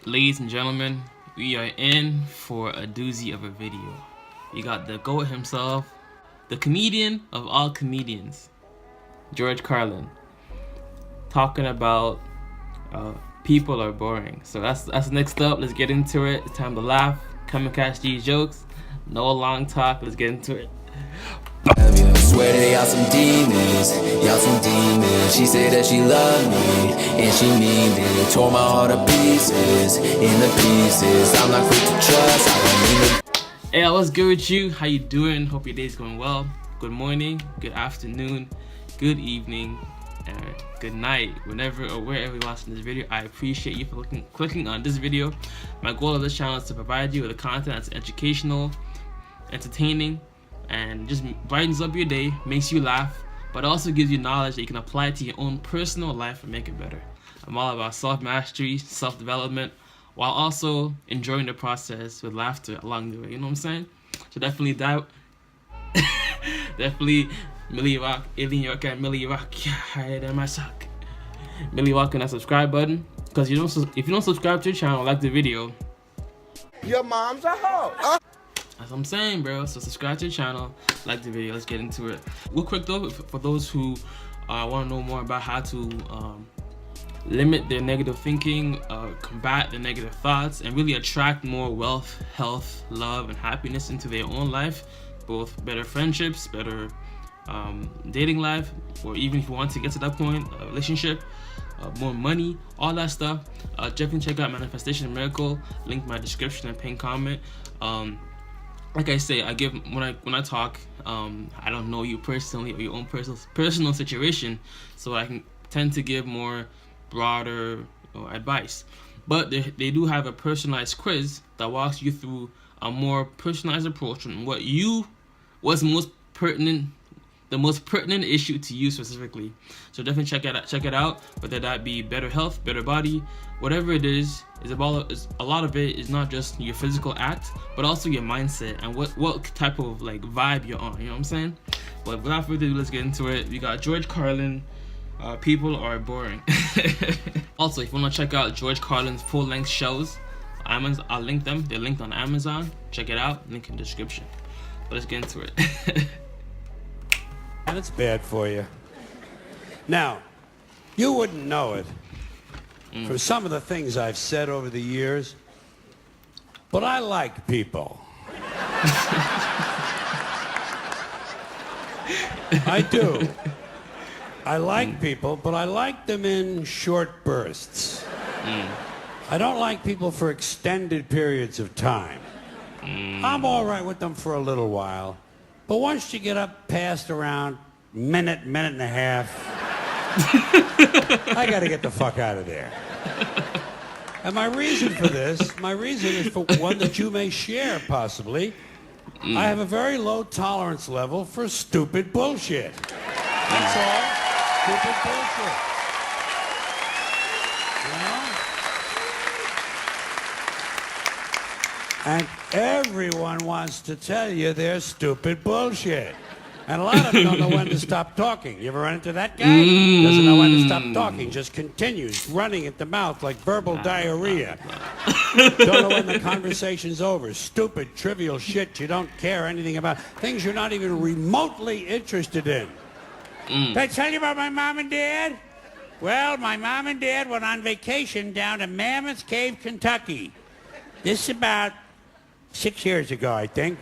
Ladies and gentlemen, we are in for a doozy of a video. We got the GOAT himself, the comedian of all comedians, George Carlin, talking about people are boring. So that's next up. Let's get into it. It's time to laugh. Come and catch these jokes. No long talk. Let's get into it. Swear to y'all some demons, y'all some demons. She said that she loved me, and she mean it. Tore my heart to pieces, in the pieces. I'm not quick to trust, I don't mean to. Hey, what's good with you? How you doing? Hope your day's going well. Good morning, good afternoon, good evening, good night, whenever or wherever you're watching this video. I appreciate you for clicking on this video. My goal of this channel is to provide you with a content that's educational, entertaining, and just brightens up your day, makes you laugh, but also gives you knowledge that you can apply to your own personal life and make it better. I'm all about self-mastery, self-development, while also enjoying the process with laughter along the way. You know what I'm saying? So definitely Millie Rock, Alien York, and Millie Rock. Yeah, my sock. Millie Rock on that subscribe button, because if you don't subscribe to the channel, like the video, your mom's a hoe. That's what I'm saying, bro. So subscribe to the channel, like the video. Let's get into it. Real quick though, for those who want to know more about how to limit their negative thinking, combat their negative thoughts, and really attract more wealth, health, love, and happiness into their own life, both better friendships, better dating life, or even if you want to get to that point, a relationship, more money, all that stuff, definitely check out Manifestation Miracle. Link in my description and pinned comment. Like I say, I give when I talk, I don't know you personally or your own personal situation, so I can tend to give more broader advice. But they do have a personalized quiz that walks you through a more personalized approach on what's the most pertinent issue to you specifically. So definitely check it out. Whether that be better health, better body, whatever it is a lot of it is not just your physical act, but also your mindset and what type of like vibe you're on. You know what I'm saying? But without further ado, let's get into it. We got George Carlin. People are boring. Also, if you want to check out George Carlin's full-length shows, I'll link them. They're linked on Amazon. Check it out. Link in the description. But let's get into it. And it's bad for you. Now, you wouldn't know it for some of the things I've said over the years, but I like people. I do. I like people, but I like them in short bursts. I don't like people for extended periods of time. I'm all right with them for a little while, but once you get up past around minute and a half, I gotta get the fuck out of there. And my reason is for one that you may share, possibly. I have a very low tolerance level for stupid bullshit. That's all. Stupid bullshit. You know? And everyone wants to tell you they're stupid bullshit. And a lot of them don't know when to stop talking. You ever run into that guy? Doesn't know when to stop talking, just continues running at the mouth like verbal diarrhea. Don't know when the conversation's over. Stupid, trivial shit you don't care anything about. Things you're not even remotely interested in. Did I tell you about my mom and dad? Well, my mom and dad went on vacation down to Mammoth Cave, Kentucky. This is about 6 years ago, I think.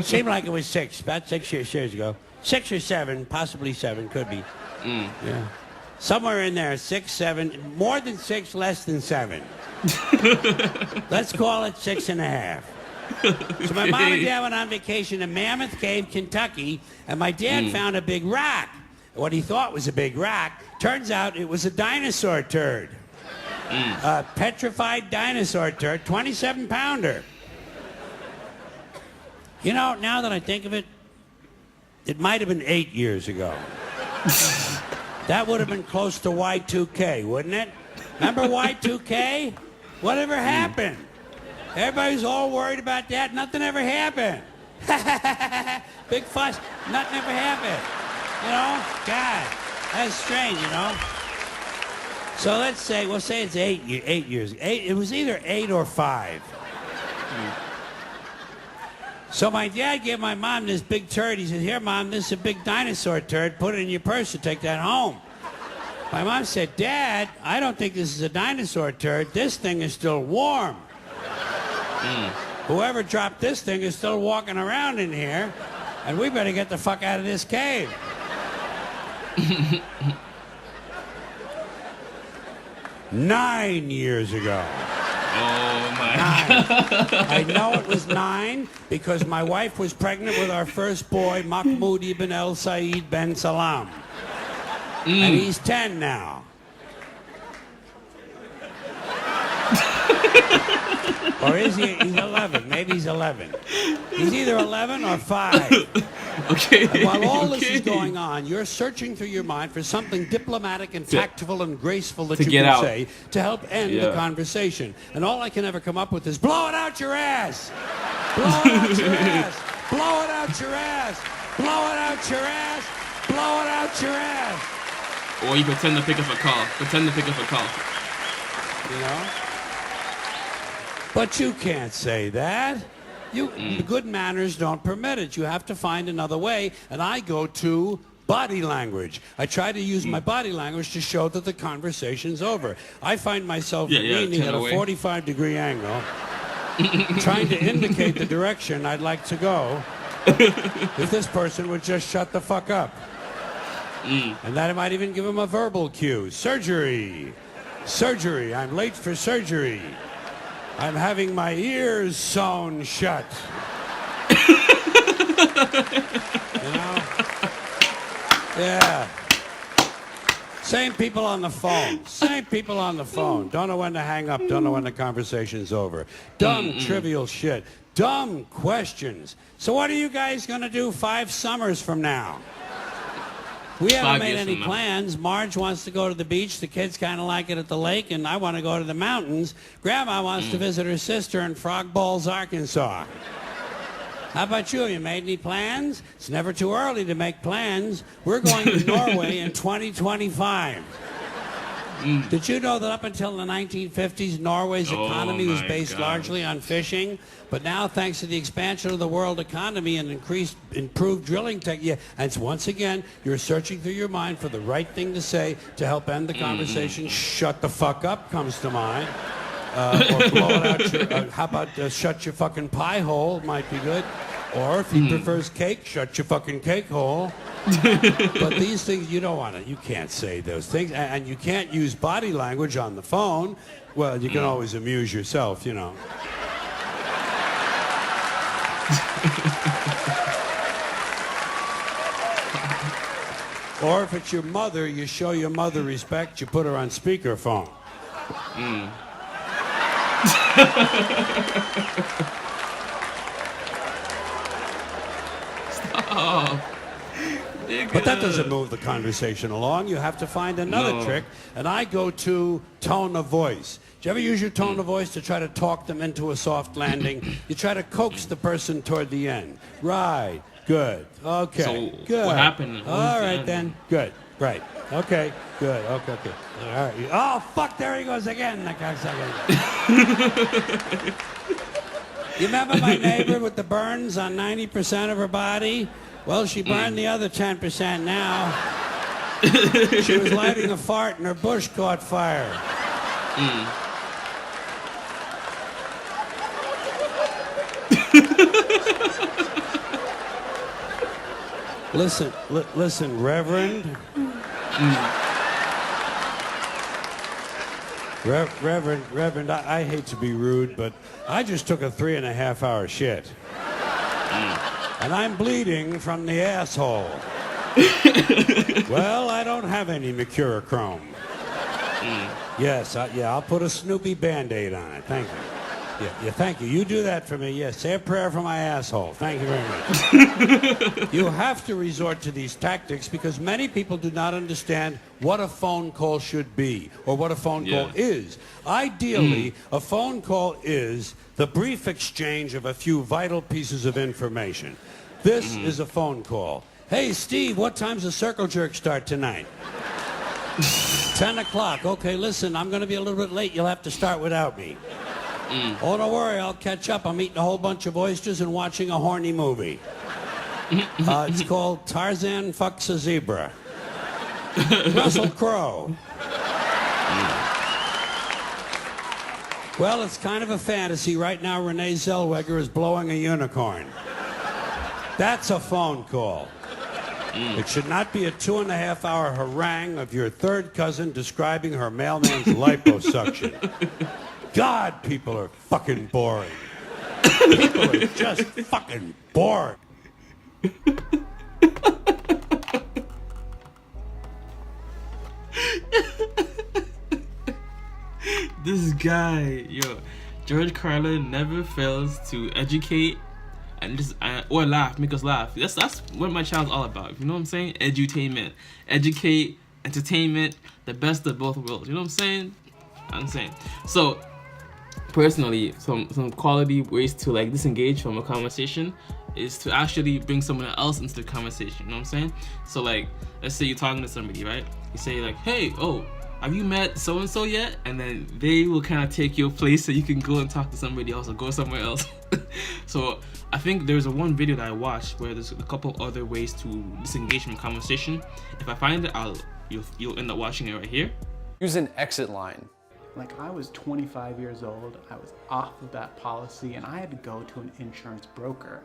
Seemed like it was about 6 years ago. 6 or 7, possibly 7, could be. Yeah. Somewhere in there, 6, 7, more than 6, less than 7. Let's call it 6.5. So my mom and dad went on vacation to Mammoth Cave, Kentucky, and my dad found a big rock. What he thought was a big rock, turns out it was a dinosaur turd. A petrified dinosaur turd, 27-pounder. You know, now that I think of it, it might have been 8 years ago. That would have been close to Y2K, wouldn't it? Remember Y2K? Whatever happened? Everybody's all worried about that. Nothing ever happened. Big fuss. Nothing ever happened. You know? God, that's strange, you know? So let's say, we'll say it's 8 years. It was either 8 or 5. So my dad gave my mom this big turd. He said, "Here, Mom, this is a big dinosaur turd. Put it in your purse and take that home." My mom said, "Dad, I don't think this is a dinosaur turd. This thing is still warm. Whoever dropped this thing is still walking around in here, and we better get the fuck out of this cave." 9 years ago. Oh my. 9. I know it was 9 because my wife was pregnant with our first boy, Mahmoud ibn El Said ben Salam. And he's 10 now. Or is he? He's 11. Maybe he's 11. He's either 11 or 5. Okay. And while all this is going on, you're searching through your mind for something diplomatic and tactful and graceful that you can say to help end the conversation. And all I can ever come up with is, blow it out your ass! Blow it out your ass! Blow it out your ass! Blow it out your ass! Blow it out your ass! Or you pretend to pick up a call. Pretend to pick up a call. You know? But you can't say that. The good manners don't permit it. You have to find another way, and I go to body language. I try to use my body language to show that the conversation's over. I find myself leaning at a 45-degree angle, trying to indicate the direction I'd like to go, if this person would just shut the fuck up. And that might even give him a verbal cue. Surgery. Surgery. I'm late for surgery. I'm having my ears sewn shut. You know? Yeah. Same people on the phone. Same people on the phone. Don't know when to hang up. Don't know when the conversation's over. Dumb, trivial shit. Dumb questions. So what are you guys going to do 5 summers from now? We haven't made any plans. Marge wants to go to the beach. The kids kind of like it at the lake, and I want to go to the mountains. Grandma wants to visit her sister in Frog Balls, Arkansas. How about you? Have you made any plans? It's never too early to make plans. We're going to Norway in 2025. Did you know that up until the 1950s, Norway's economy was based largely on fishing? But now, thanks to the expansion of the world economy and improved drilling technique, and once again, you're searching through your mind for the right thing to say to help end the conversation. Shut the fuck up comes to mind. Or blow it out your, how about shut your fucking pie hole, might be good. Or if he prefers cake, shut your fucking cake hole. But these things, you don't want to, you can't say those things. And you can't use body language on the phone. Well, you can always amuse yourself, you know. Or if it's your mother, you show your mother respect, you put her on speakerphone. Stop. But that doesn't move the conversation along. You have to find another trick, and I go to tone of voice. Do you ever use your tone of voice to try to talk them into a soft landing? You try to coax the person toward the end. Right. Good. Okay. So good. What happened? All right then. Good. Right. Okay. Good. Okay. Good. All right. Oh fuck! There he goes again. That cocksucker. You remember my neighbor with the burns on 90% of her body? Well, she burned the other 10% now. She was lighting a fart and her bush caught fire. Listen, Reverend. Reverend, I hate to be rude, but I just took a 3.5-hour shit. And I'm bleeding from the asshole. Well, I don't have any mercurochrome. Yes, I'll put a Snoopy Band-Aid on it. Thank you. Yeah, thank you. You do that for me. Yes, say a prayer for my asshole. Thank you very much. You have to resort to these tactics because many people do not understand what a phone call should be or what a phone call is. Ideally, a phone call is the brief exchange of a few vital pieces of information. This is a phone call. Hey, Steve, what time's the circle jerk start tonight? 10 o'clock. Okay, listen, I'm going to be a little bit late. You'll have to start without me. Oh, don't worry, I'll catch up. I'm eating a whole bunch of oysters and watching a horny movie. It's called Tarzan Fucks a Zebra. Russell Crowe. Well, it's kind of a fantasy. Right now, Renee Zellweger is blowing a unicorn. That's a phone call. It should not be a 2.5-hour harangue of your third cousin describing her mailman's liposuction. God, people are fucking boring. People are just fucking boring. This guy, yo, George Carlin never fails to educate and just or laugh, make us laugh. That's what my channel's all about. You know what I'm saying? Edutainment, educate, entertainment, the best of both worlds. You know what I'm saying? So, personally, some quality ways to like disengage from a conversation is to actually bring someone else into the conversation. You know what I'm saying? So like, let's say you're talking to somebody, right? You say like, hey, oh, have you met so-and-so yet? And then they will kind of take your place so you can go and talk to somebody else or go somewhere else. So I think there's one video that I watched where there's a couple other ways to disengage from conversation. If I find it, you'll end up watching it right here. Use an exit line. Like, I was 25 years old, I was off of that policy, and I had to go to an insurance broker.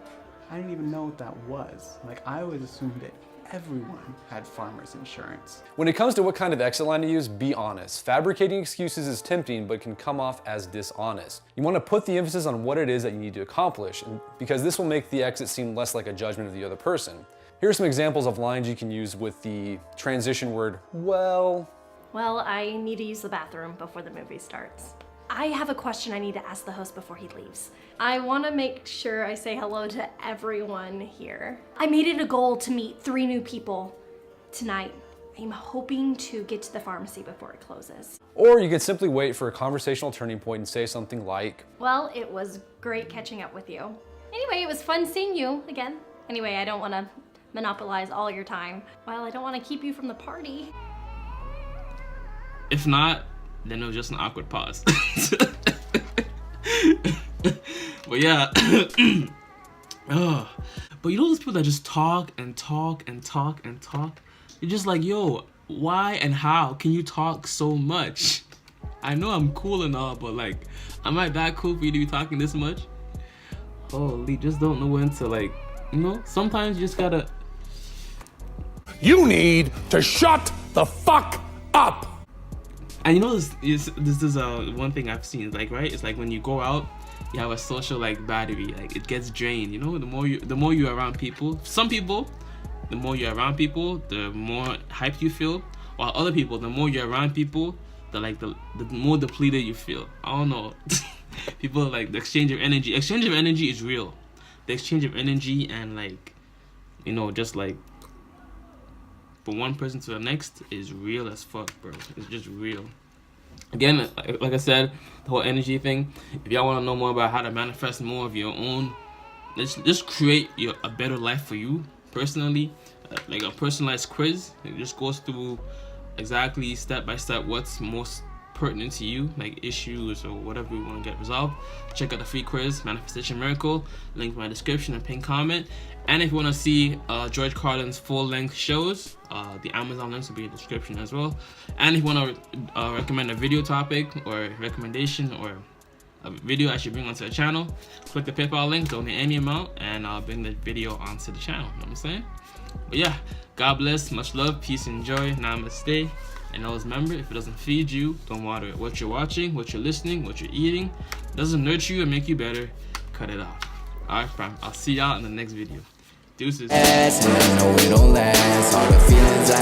I didn't even know what that was. Like, I always assumed that everyone had farmer's insurance. When it comes to what kind of exit line to use, be honest. Fabricating excuses is tempting, but can come off as dishonest. You want to put the emphasis on what it is that you need to accomplish, because this will make the exit seem less like a judgment of the other person. Here are some examples of lines you can use with the transition word, well. Well, I need to use the bathroom before the movie starts. I have a question I need to ask the host before he leaves. I want to make sure I say hello to everyone here. I made it a goal to meet 3 new people tonight. I'm hoping to get to the pharmacy before it closes. Or you could simply wait for a conversational turning point and say something like, well, it was great catching up with you. Anyway, it was fun seeing you again. Anyway, I don't want to monopolize all your time. Well, I don't want to keep you from the party. If not, then it was just an awkward pause. But yeah. But you know those people that just talk and talk and talk and talk? You're just like, yo, why and how can you talk so much? I know I'm cool and all, but like, am I that cool for you to be talking this much? Holy, just don't know when to like, you know, sometimes you just gotta. You need to shut the fuck up. And you know, this is one thing I've seen, like, right? It's like when you go out, you have a social like battery, like it gets drained. You know, the more you're around people. Some people, the more you're around people, the more hyped you feel. While other people, the more you're around people, the more depleted you feel. I don't know. People like the exchange of energy. Exchange of energy is real. The exchange of energy and like, you know, just like from one person to the next is real as fuck, bro. It's just real. Again, like I said, the whole energy thing. If y'all want to know more about how to manifest more of your own, just create a better life for you personally. Like a personalized quiz. It just goes through exactly step by step what's most pertinent to you, like issues or whatever you want to get resolved. Check out the free quiz, Manifestation Miracle. Link in my description and pinned comment. And if you want to see George Carlin's full-length shows, the Amazon links will be in the description as well. And if you want to recommend a video topic or recommendation or a video I should bring onto the channel, click the PayPal link, donate any amount, and I'll bring the video onto the channel. You know what I'm saying? But yeah, God bless, much love, peace and joy, namaste. And always remember, if it doesn't feed you, don't water it. What you're watching, what you're listening, what you're eating doesn't nurture you and make you better, cut it off. Alright fam, I'll see y'all in the next video. Deuces. And I know it don't last. All the feelings I